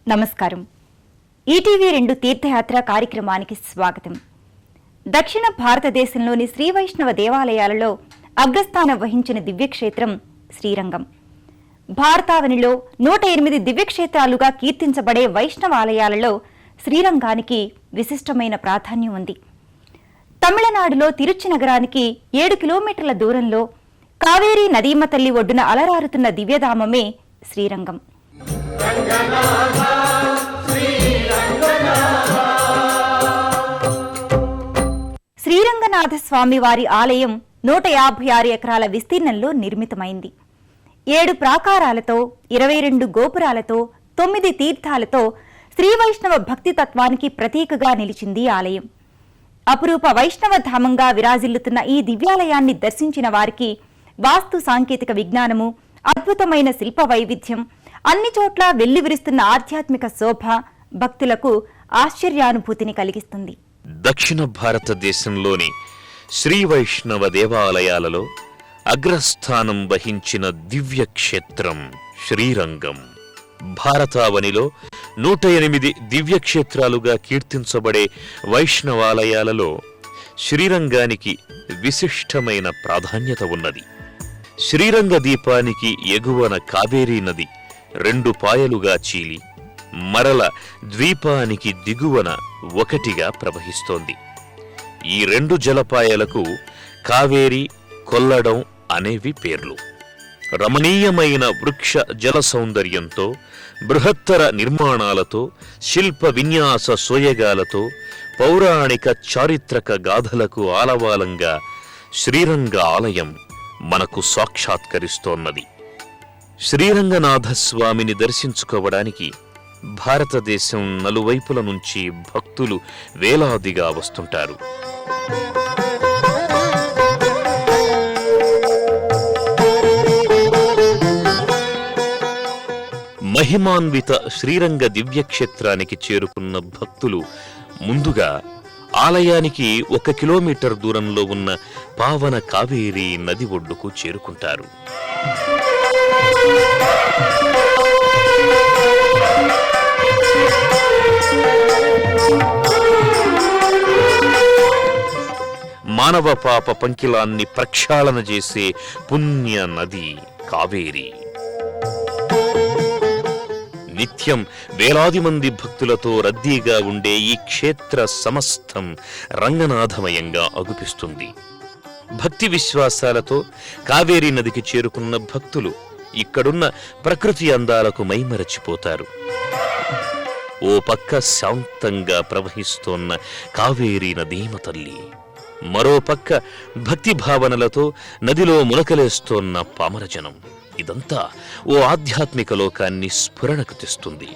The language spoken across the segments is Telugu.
నమస్కారం. ఈటీవీ 2 తీర్థయాత్ర కార్యక్రమానికి స్వాగతం. దక్షిణ భారతదేశంలోని శ్రీ వైష్ణవ దేవాలయాలలో అగ్రస్థానం వహించిన దివ్యక్షేత్రం శ్రీరంగం. భారతావనిలో 108 దివ్యక్షేత్రాలుగా కీర్తించబడే వైష్ణవాలయాలలో శ్రీరంగానికి విశిష్టమైన ప్రాధాన్యం ఉంది. తమిళనాడులో తిరుచి నగరానికి 7 కిలోమీటర్ల దూరంలో కావేరీ నదీమ తల్లి ఒడ్డున అలరారుతున్న దివ్యధామమే శ్రీరంగం. శ్రీరంగనాథ స్వామి వారి ఆలయం 156 ఎకరాల విస్తీర్ణంలో నిర్మితమైంది. 7 ప్రాకారాలతో 22 గోపురాలతో 9 తీర్థాలతో శ్రీ వైష్ణవ భక్తి తత్వానికి ప్రతీకగా నిలిచింది ఆలయం. అపురూప వైష్ణవ ధామంగా విరాజిల్లుతున్న ఈ దివ్యాలయాన్ని దర్శించిన వారికి వాస్తు సాంకేతిక విజ్ఞానము, అద్భుతమైన శిల్ప వైవిధ్యం, అన్ని చోట్ల వెల్లివిరుస్తున్న ఆధ్యాత్మిక శోభ భక్తులకు ఆశ్చర్యానుభూతిని కలిగిస్తుంది. దక్షిణ భారతదేశంలోని శ్రీ వైష్ణవ దేవాలయాలలో అగ్రస్థానం వహించిన దివ్యక్షేత్రం శ్రీరంగం. భారతావనిలో 108 దివ్యక్షేత్రాలుగా కీర్తించబడే వైష్ణవాలయాలలో శ్రీరంగానికి విశిష్టమైన ప్రాధాన్యత ఉన్నది. శ్రీరంగ దీపానికి ఎగువన కావేరీ నది 2 పాయలుగా చీలి మరల ద్వీపానికి దిగువన ఒకటిగా ప్రవహిస్తోంది. ఈ 2 జలపాయలకు కావేరి, కొల్లడం అనేవి పేర్లు. రమణీయమైన వృక్ష జల సౌందర్యంతో, బృహత్తర నిర్మాణాలతో, శిల్ప విన్యాస సోయగాలతో, పౌరాణిక చారిత్రక గాథలకు ఆలవాలంగా శ్రీరంగ ఆలయం మనకు సాక్షాత్కరిస్తోన్నది. శ్రీరంగనాథస్వామిని దర్శించుకోవడానికి భారతదేశం నలువైపుల నుంచి భక్తులు వేలాదిగా వస్తుంటారు. మహిమాన్విత శ్రీరంగ దివ్యక్షేత్రానికి చేరుకున్న భక్తులు ముందుగా ఆలయానికి 1 కిలోమీటర్ దూరంలో ఉన్న పావన కావేరీ నది ఒడ్డుకు చేరుకుంటారు. మానవ పాప పంకిలాన్ని ప్రక్షాళన చేసే పుణ్య నది కావేరి. నిత్యం వేలాది మంది భక్తులతో రద్దీగా ఉండే ఈ క్షేత్ర సమస్తం రంగనాథమయంగా అగుపిస్తుంది. భక్తి విశ్వాసాలతో కావేరీ నదికి చేరుకున్న భక్తులు ఇక్కడున్న ప్రకృతి అందాలకు మైమరచిపోతారు. ఓ పక్క శాంతంగా ప్రవహిస్తోన్న కావేరీ నదీమ తల్లి, మరో పక్క భక్తి భావనలతో నదిలో మునకలేస్తోన్న పామరజనం. ఇదంతా ఓ ఆధ్యాత్మిక లోకాన్ని స్ఫురణకు తెస్తుంది.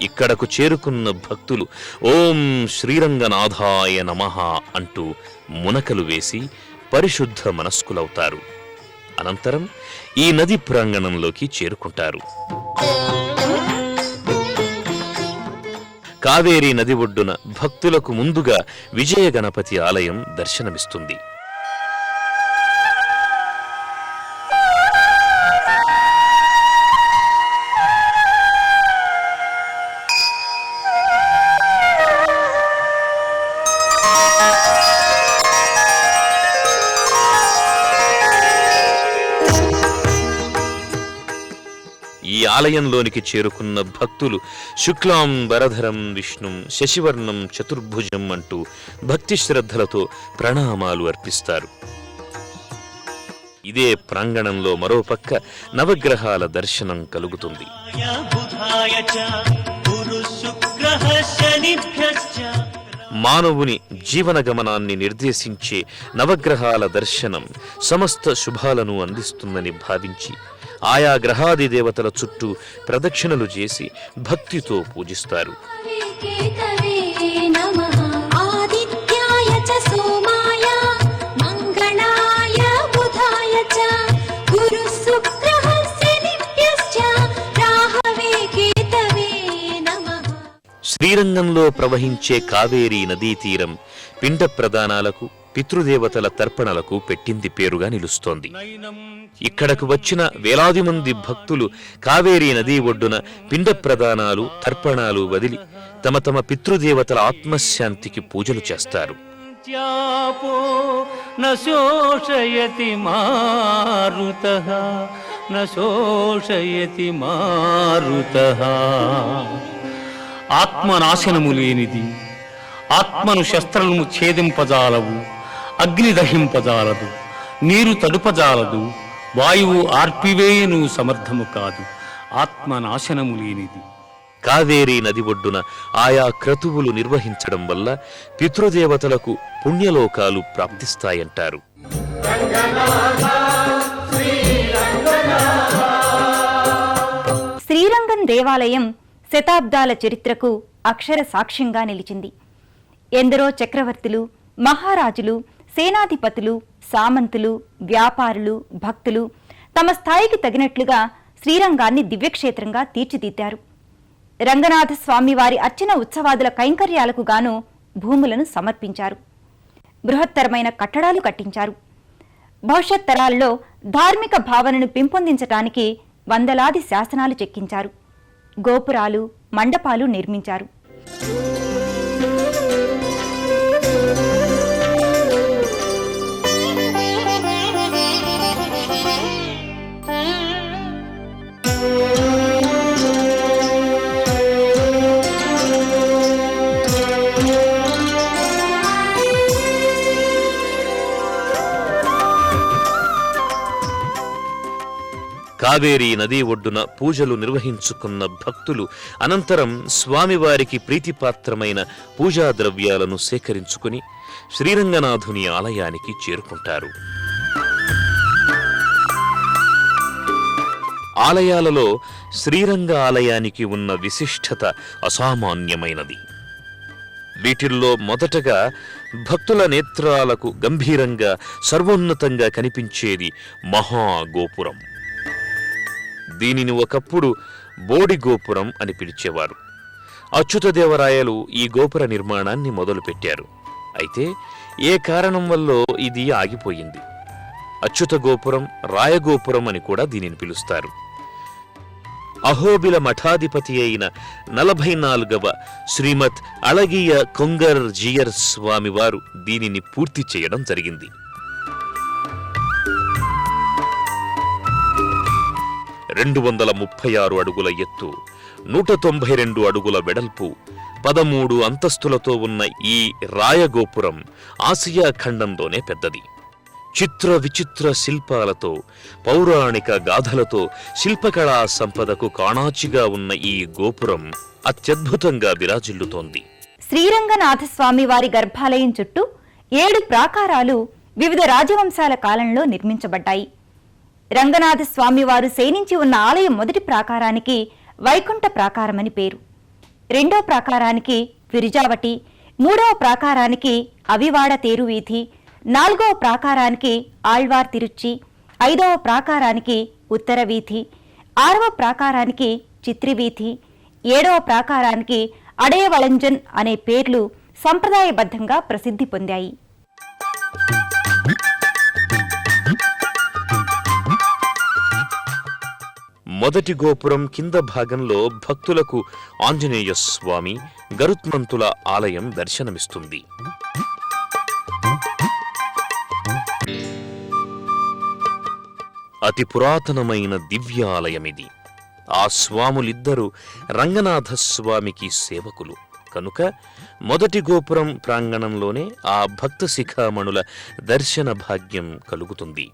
ఇక్కడకు చేరుకున్న భక్తులు ఓం శ్రీరంగనాథాయ నమః అంటూ మునకలు వేసి పరిశుద్ధ మనస్కులవుతారు. అనంతరం ఈ నది ప్రాంగణంలోకి చేరుకుంటారు. కావేరీ నది ఒడ్డున భక్తులకు ముందుగా విజయ గణపతి ఆలయం దర్శనమిస్తుంది. ఈ ఆలయంలోనికి చేరుకున్న భక్తులు శుక్లాం వరధరం విష్ణుం శశివర్ణం చతుర్భుజం అంటూ భక్తి శ్రద్ధలతో ప్రణామాలు అర్పిస్తారు. ఇదే ప్రాంగణంలో మరోపక్క నవగ్రహాల దర్శనం కలుగుతుంది. మానవుని జీవన గమనాన్ని నిర్దేశించే నవగ్రహాల దర్శనం సమస్త శుభాలను అందిస్తుందని భావించి ఆయా గ్రహాది దేవతల చుట్టూ ప్రదక్షిణలు చేసి భక్తితో పూజిస్తారు. శ్రీరంగంలో ప్రవహించే కావేరీ నదీ తీరం పిండ ప్రదానాలకు, పితృదేవతల తర్పణలకు పెట్టింది పేరుగా నిలుస్తోంది. ఇక్కడకు వచ్చిన వేలాది మంది భక్తులు కావేరీ నదీ ఒడ్డున పిండ ప్రదానాలు, తర్పణాలు వదిలి తమ తమ పితృదేవతల ఆత్మశాంతికి పూజలు చేస్తారు. ఆత్మనాశనము లేనిది, ఆత్మను శస్త్రము ఛేదింపజాలవు, అగ్ని దహింపజాలదు, నీరు తడుపజాలదు, వాయువు ఆర్పివేయను సమర్థము కాదు. ఆత్మనాశనము లేనిది. కావేరీ నది ఒడ్డున ఆయా క్రతువులు నిర్వహించడం వల్ల పితృదేవతలకు పుణ్యలోకాలు ప్రాప్తిస్తాయంటారు. శ్రీరంగం దేవాలయం శతాబ్దాల చరిత్రకు అక్షర సాక్ష్యంగా నిలిచింది. ఎందరో చక్రవర్తులు, మహారాజులు, సేనాధిపతులు, సామంతులు, వ్యాపారులు, భక్తులు తమ స్థాయికి తగినట్లుగా శ్రీరంగాన్ని దివ్యక్షేత్రంగా తీర్చిదిద్దారు. రంగనాథ స్వామివారి అర్చన ఉత్సవాదుల కైంకర్యాలకు గాను భూములను సమర్పించారు. బృహత్తరమైన కట్టడాలు కట్టించారు. భవిష్యత్ తరాల్లో ధార్మిక భావనను పెంపొందించటానికి వందలాది శాసనాలు చెక్కించారు. గోపురాలు, మండపాలు నిర్మించారు. కావేరీ నదీ ఒడ్డున పూజలు నిర్వహించుకున్న భక్తులు అనంతరం స్వామివారికి ప్రీతిపాత్రమైన పూజా ద్రవ్యాలను సేకరించుకుని శ్రీరంగనాథుని ఆలయానికి చేరుకుంటారు. ఆలయాలలో శ్రీరంగ ఆలయానికి ఉన్న విశిష్టత అసామాన్యమైనది. వీటిల్లో మొదటగా భక్తుల నేత్రాలకు గంభీరంగా సర్వోన్నతంగా కనిపించేది మహాగోపురం. దీనిని ఒకప్పుడు బోడి గోపురం అని పిలిచేవారు. అచ్యుతదేవరాయలు ఈ గోపుర నిర్మాణాన్ని మొదలుపెట్టారు. అయితే ఏ కారణం వల్ల ఇది ఆగిపోయింది. అచ్యుత గోపురం, రాయగోపురం అని కూడా దీనిని పిలుస్తారు. అహోబిల మఠాధిపతి అయిన 44వ శ్రీమత్ అళగియ కొంగర్ జియర్ స్వామివారు దీనిని పూర్తి చేయడం జరిగింది. 236 అడుగుల ఎత్తు, 192 అడుగుల వెడల్పు, 13 అంతస్తులతో ఉన్న ఈ రాయగోపురం ఆసియా ఖండంలోనే పెద్దది. చిత్ర విచిత్ర శిల్పాలతో, పౌరాణిక గాథలతో శిల్పకళా సంపదకు కాణాచిగా ఉన్న ఈ గోపురం అత్యద్భుతంగా విరాజిల్లుతోంది. శ్రీరంగనాథస్వామి వారి గర్భాలయం చుట్టూ 7 ప్రాకారాలు వివిధ రాజవంశాల కాలంలో నిర్మించబడ్డాయి. రంగనాథ స్వామివారు శయనించి ఉన్న ఆలయం మొదటి ప్రాకారానికి వైకుంఠ ప్రాకారమని పేరు. 2వ ప్రాకారానికి విరిజావటి, 3వ ప్రాకారానికి అవివాడ తేరు వీధి, 4వ ప్రాకారానికి ఆళ్వార్ తిరుచి, 5వ ప్రాకారానికి ఉత్తర వీధి, 6వ ప్రాకారానికి చిత్రివీధి, 7వ ప్రాకారానికి అడయవళంజన్ అనే పేర్లు సంప్రదాయబద్ధంగా ప్రసిద్ధి పొందాయి. మొదటి గోపురం కింద భాగంలో భక్తులకు ఆంజనేయ స్వామి, గరుత్మంతుల ఆలయం దర్శనమిస్తుంది. అతి పురాతనమైన దివ్యాలయమిది. ఆ స్వాములిద్దరూ రంగనాథస్వామికి సేవకులు కనుక మొదటి గోపురం ప్రాంగణంలోనే ఆ భక్త శిఖామణుల దర్శన భాగ్యం కలుగుతుంది.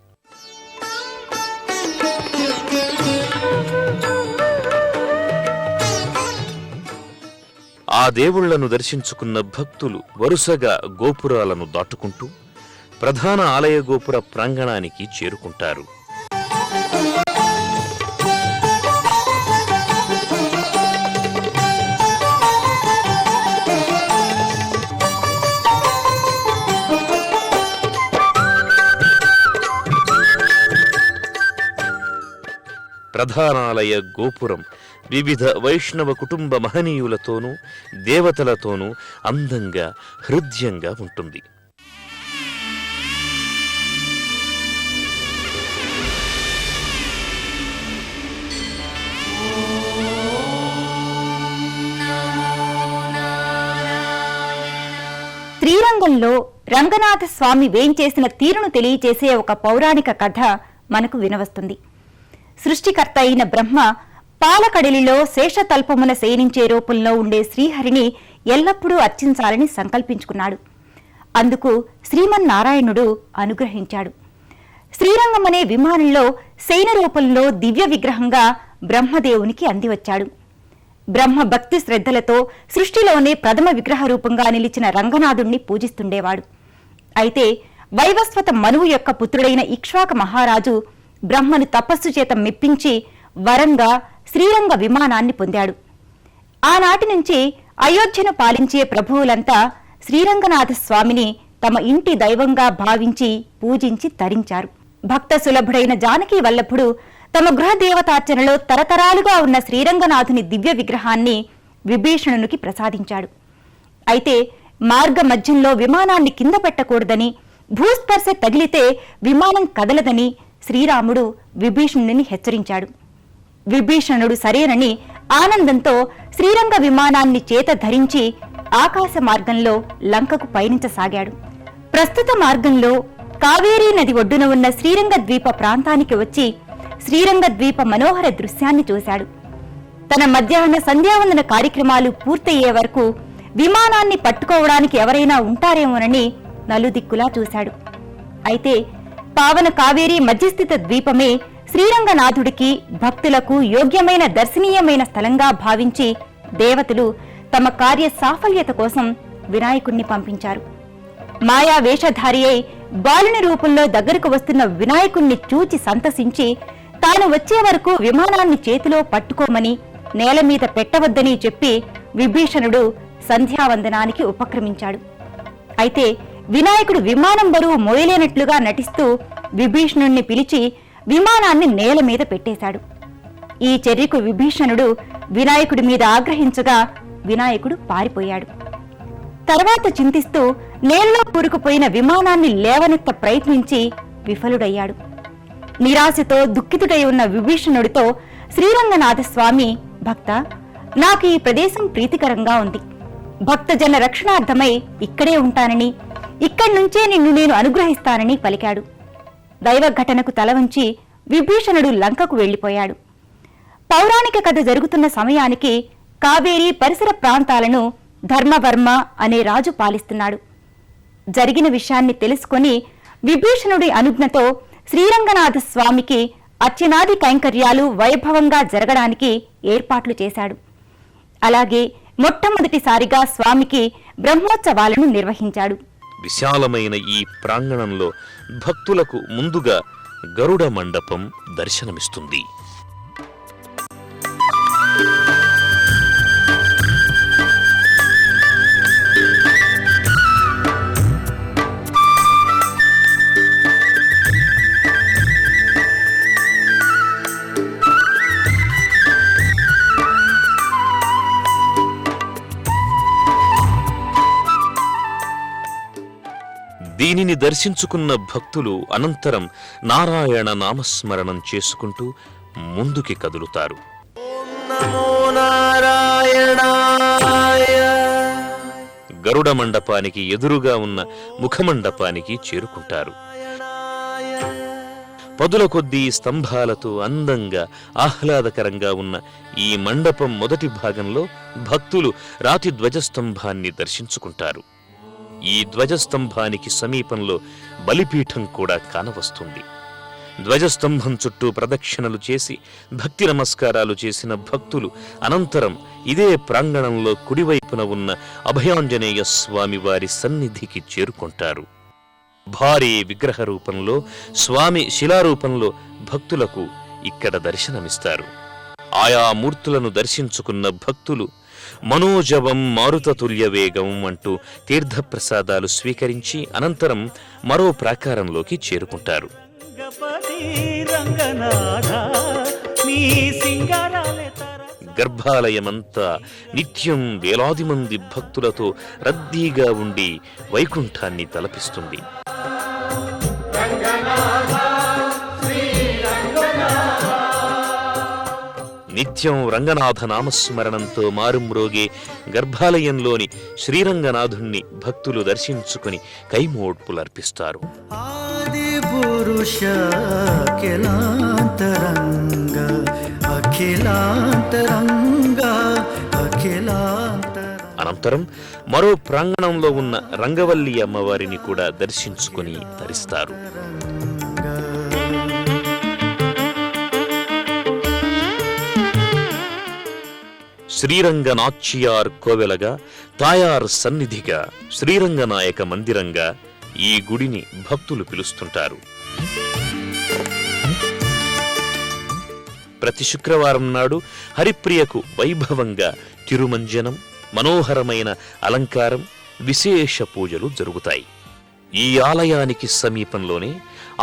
ఆ దేవుళ్లను దర్శించుకున్న భక్తులు వరుసగా గోపురాలను దాటుకుంటూ ప్రధాన ఆలయ గోపుర ప్రాంగణానికి చేరుకుంటారు. ప్రధానాలయ గోపురం వివిధ వైష్ణవ కుటుంబ మహనీయులతోనూ దేవతలతోనూ అందంగా హృద్యంగా ఉంటుంది. శ్రీరంగంలో రంగనాథ స్వామి వేంచేసిన తీరును తెలియచేసే ఒక పౌరాణిక కథ మనకు వినవస్తుంది. సృష్టికర్త అయిన బ్రహ్మ పాలకడలిలో శేషతల్పమున శయనించే రూపంలో ఉండే శ్రీహరిని ఎల్లప్పుడూ అర్చించాలని సంకల్పించుకున్నాడు. అందుకు శ్రీమన్నారాయణుడు అనుగ్రహించాడు. శ్రీరంగం అనే విమానంలో శయన రూపంలో దివ్య విగ్రహంగా బ్రహ్మదేవునికి అందివచ్చాడు. బ్రహ్మ భక్తి శ్రద్ధలతో సృష్టిలోనే ప్రథమ విగ్రహ రూపంగా నిలిచిన రంగనాథుణ్ణి పూజిస్తుండేవాడు. అయితే వైవస్వత మనువు యొక్క పుత్రుడైన ఇక్ష్వాక మహారాజు బ్రహ్మను తపస్సు చేత మెప్పించి వరంగా శ్రీరంగ విమానాన్ని పొందాడు. ఆనాటి నుంచి అయోధ్యను పాలించే ప్రభువులంతా శ్రీరంగనాథ స్వామిని తమ ఇంటి దైవంగా భావించి పూజించి తరించారు. భక్త సులభుడైన జానకీ వల్లభుడు తమ గృహ దేవతార్చనలో తరతరాలుగా ఉన్న శ్రీరంగనాథుని దివ్య విగ్రహాన్ని విభీషణునికి ప్రసాదించాడు. అయితే మార్గ మధ్యంలో విమానాన్ని కింద పెట్టకూడదని, భూస్పర్శ తగిలితే విమానం కదలదని శ్రీరాముడు విభీషణుని హెచ్చరించాడు. విభీషణుడు సరేనని ఆనందంతో శ్రీరంగ విమానాన్ని చేత ధరించి ఆకాశ మార్గంలో లంకకు పయనించసాగాడు. ప్రస్తుత మార్గంలో కావేరీ నది ఒడ్డున ఉన్న శ్రీరంగ ద్వీప ప్రాంతానికి వచ్చి శ్రీరంగ ద్వీప మనోహర దృశ్యాన్ని చూశాడు. తన మధ్యాహ్న సంధ్యావందన కార్యక్రమాలు పూర్తయ్యే వరకు విమానాన్ని పట్టుకోవడానికి ఎవరైనా ఉంటారేమోనని నలుదిక్కులా చూశాడు. అయితే పావన కావేరీ మధ్యస్థిత ద్వీపమే శ్రీరంగనాథుడికి భక్తులకు యోగ్యమైన దర్శనీయమైన స్థలంగా భావించి దేవతలు తమ కార్య సాఫల్యత కోసం వినాయకుణ్ణి పంపించారు. మాయా వేషధారి అయి బాలుని రూపంలో దగ్గరకు వస్తున్న వినాయకుణ్ణి చూచి సంతసించి తాను వచ్చే వరకు విమానాన్ని చేతిలో పట్టుకోమని, నేల మీద పెట్టవద్దని చెప్పి విభీషణుడు సంధ్యావందనానికి ఉపక్రమించాడు. అయితే వినాయకుడు విమానం బరువు మోయలేనట్లుగా నటిస్తూ విభీషణుణ్ణి పిలిచి విమానాన్ని నేల మీద పెట్టేశాడు. ఈ చర్యకు విభీషణుడు వినాయకుడి మీద ఆగ్రహించగా వినాయకుడు పారిపోయాడు. తర్వాత చింతిస్తూ నేలలో కూరుకుపోయిన విమానాన్ని లేవనెత్త ప్రయత్నించి విఫలుడయ్యాడు. నిరాశతో దుఃఖితుడై ఉన్న విభీషణుడితో శ్రీరంగనాథ స్వామి, భక్త, నాకు ఈ ప్రదేశం ప్రీతికరంగా ఉంది. భక్తజన రక్షణార్థమై ఇక్కడే ఉంటానని, ఇక్కడి నుంచే నిన్ను నేను అనుగ్రహిస్తానని పలికాడు. దైవ ఘటనకు తలవంచి విభీషణుడు లంకకు వెళ్లిపోయాడు. పౌరాణిక కథ జరుగుతున్న సమయానికి కావేరీ పరిసర ప్రాంతాలను ధర్మవర్మ అనే రాజు పాలిస్తున్నాడు. జరిగిన విషయాన్ని తెలుసుకొని విభీషణుడి అనుజ్ఞతో శ్రీరంగనాథ స్వామికి అర్చనాది కైంకర్యాలు వైభవంగా జరగడానికి ఏర్పాట్లు చేశాడు. అలాగే మొట్టమొదటిసారిగా స్వామికి బ్రహ్మోత్సవాలను నిర్వహించాడు. విశాలమైన ఈ ప్రాంగణంలో భక్తులకు ముందుగా గరుడ మండపం దర్శనమిస్తుంది. దీనిని దర్శించుకున్న భక్తులు అనంతరం నారాయణ నామస్మరణం చేసుకుంటూ ముందుకి కదులుతారు. గరుడ మండపానికి ఎదురుగా ఉన్న ముఖమండపానికి చేరుకుంటారు. పదుల కొద్దీ స్తంభాలతో అందంగా ఆహ్లాదకరంగా ఉన్న ఈ మండపం మొదటి భాగంలో భక్తులు రాతి ధ్వజస్తంభాన్ని దర్శించుకుంటారు. ఈ ధ్వజస్తంభానికి సమీపంలో బలిపీఠం కూడా కానవస్తుంది. ధ్వజస్తంభం చుట్టూ ప్రదక్షిణలు చేసి భక్తి నమస్కారాలు చేసిన భక్తులు అనంతరం ఇదే ప్రాంగణంలో కుడివైపున ఉన్న అభయాంజనేయ స్వామి వారి సన్నిధికి చేరుకుంటారు. భారీ విగ్రహ రూపంలో స్వామి శిలారూపంలో భక్తులకు ఇక్కడ దర్శనమిస్తారు. ఆయా మూర్తులను దర్శించుకున్న భక్తులు మనోజవం మారుతతుల్య వేగం అంటూ తీర్థప్రసాదాలు స్వీకరించి అనంతరం మరో ప్రాకారంలోకి చేరుకుంటారు. గర్భాలయమంతా నిత్యం వేలాది మంది భక్తులతో రద్దీగా ఉండి వైకుంఠాన్ని తలపిస్తుంది. నిత్యం రంగనాథ నామస్మరణంతో మారుమ్రోగే గర్భాలయంలోని శ్రీరంగనాథుణ్ణి భక్తులు దర్శించుకుని కైమోడ్పులర్పిస్తారు. ఆది పురుష అఖిలాంతరంగ అఖిలాంతరంగ అఖిలాంతరంగ. అనంతరం మరో ప్రాంగణంలో ఉన్న రంగవల్లి అమ్మవారిని కూడా దర్శించుకుని తరిస్తారు. శ్రీరంగనాచ్యార్ కోవెలగా, తాయార్ సన్నిధిగా, శ్రీరంగనాయక మందిరంగా ఈ గుడిని భక్తులు పిలుస్తుంటారు. ప్రతి శుక్రవారం నాడు హరిప్రియకు వైభవంగా తిరుమంజనం, మనోహరమైన అలంకారం, విశేష పూజలు జరుగుతాయి. ఈ ఆలయానికి సమీపంలోనే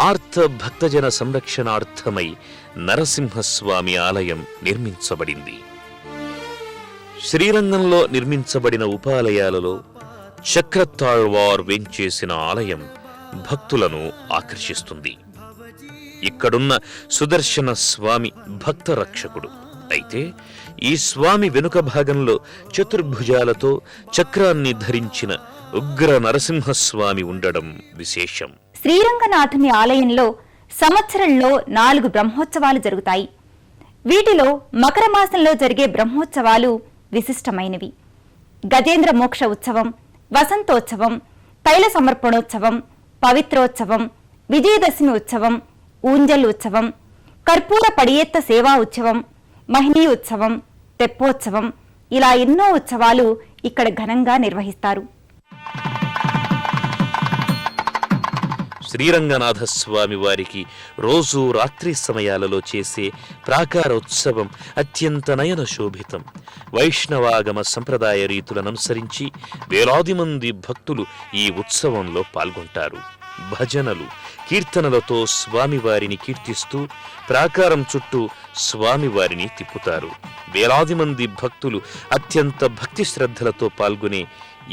ఆర్త భక్తజన సంరక్షణార్థమై నరసింహస్వామి ఆలయం నిర్మించబడింది. శ్రీరంగంలో నిర్మించబడిన ఉపాలయాలలో చక్రతాళ్వార్ వేంచేసిన ఆలయం భక్తులను ఆకర్షిస్తుంది. ఇక్కడున్న సుదర్శన స్వామి భక్త రక్షకుడు. అయితే ఈ స్వామి వెనుక భాగంలో చతుర్భుజాలతో చక్రాన్ని ధరించిన ఉగ్ర నరసింహస్వామి ఉండడం విశేషం. శ్రీరంగనాథుని ఆలయంలో సంవత్సరంలో 4 బ్రహ్మోత్సవాలు జరుగుతాయి. వీటిలో మకర మాసంలో జరిగే బ్రహ్మోత్సవాలు విశిష్టమైనవి. గజేంద్ర మోక్ష ఉత్సవం, వసంతోత్సవం, తైల సమర్పణోత్సవం, పవిత్రోత్సవం, విజయదశమి ఉత్సవం, ఊంజల్ ఉత్సవం, కర్పూర పడియెత్త సేవా ఉత్సవం, మహిళీ ఉత్సవం, తెప్పోత్సవం, ఇలా ఎన్నో ఉత్సవాలు ఇక్కడ ఘనంగా నిర్వహిస్తారు. శ్రీరంగనాథ స్వామి వారికి రోజు రాత్రి సమయాలలో చేసే ప్రాకారోత్సవం అత్యంత నయన శోభితం. వైష్ణవాగమ సంప్రదాయ రీతులననుసరించి వేలాది మంది భక్తులు ఈ ఉత్సవంలో పాల్గొంటారు. భజనలు, కీర్తనలతో స్వామివారిని కీర్తిస్తూ ప్రాకారం చుట్టూ స్వామివారిని తిప్పుతారు. వేలాది మంది భక్తులు అత్యంత భక్తి శ్రద్ధలతో పాల్గొనే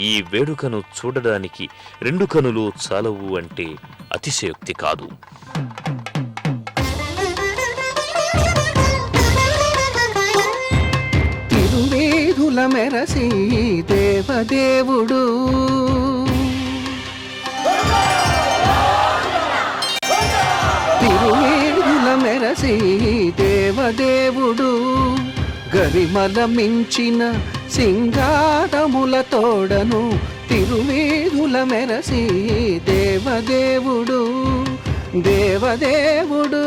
ఈ వేడుకను చూడడానికి 2 కనులు చాలవు అంటే అతిశయోక్తి కాదు. తిరువేదుల మెరసి దేవదేవుడు తిరువేదుల మెరసి దేవదేవుడు గరిమల మించిన సింగారముల తోడను తిరువేదుల మెరసి దేవదేవుడు దేవదేవుడు.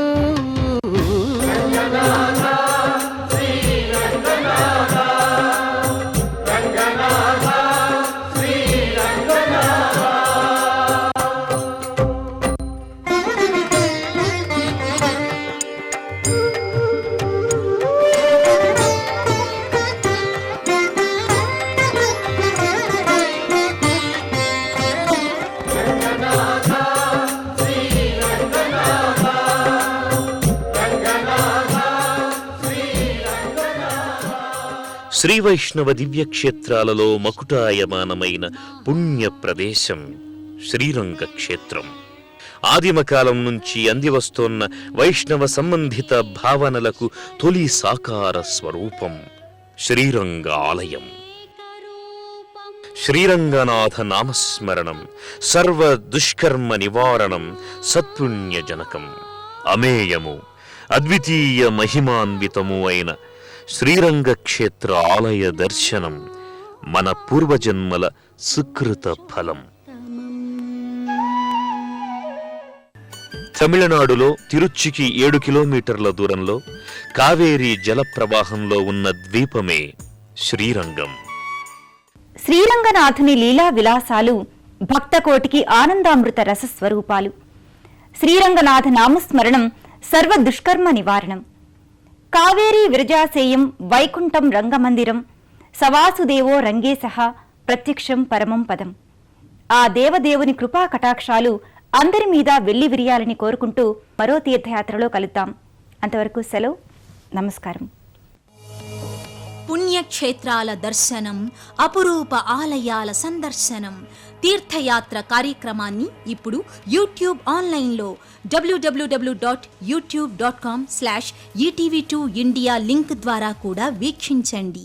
శ్రీ వైష్ణవ దివ్యక్షేత్రాలలో మకుటాయమానమైన పుణ్య ప్రదేశం శ్రీరంగ క్షేత్రం. ఆదిమకాలం నుంచి అందివస్తోన్న వైష్ణవ సంబంధిత భావనలకు తొలి సాకార స్వరూపం శ్రీరంగ ఆలయం. శ్రీరంగనాథ నామస్మరణం సర్వ దుష్కర్మ నివారణం సత్పుణ్యజనకం. అమేయము, అద్వితీయ మహిమాన్వితము అయిన శ్రీరంగ క్షేత్ర ఆలయ దర్శనం మన పూర్వజన్మల సుకృత ఫలం. తమిళనాడులో తిరుచ్చికి 7 కిలోమీటర్ల దూరంలో కావేరీ జల ప్రవాహంలో ఉన్న ద్వీపమే శ్రీరంగం. శ్రీరంగనాథుని లీలా విలాసాలు భక్తకోటికి ఆనందామృత రసస్వరూపాలు. శ్రీరంగనాథ నామస్మరణం సర్వ దుష్కర్మ నివారణం. కావేరీ విరజాసేయం వైకుంఠం రంగమందిరం సవాసుదేవో రంగేశః ప్రత్యక్షం పరమం పదం. ఆ దేవదేవుని కృపా కటాక్షాలు అందరి మీద వెళ్లి విరియాలని కోరుకుంటూ మరో తీర్థయాత్రలో కలుద్దాం. అంతవరకు సెలవు. నమస్కారం. పుణ్య పుణ్యక్షేత్రాల దర్శనం, అపురూప ఆలయాల సందర్శనం, తీర్థయాత్ర కార్యక్రమాన్ని ఇప్పుడు యూట్యూబ్ ఆన్లైన్లో www.youtube.com/etv2india లింక్ ద్వారా కూడా వీక్షించండి.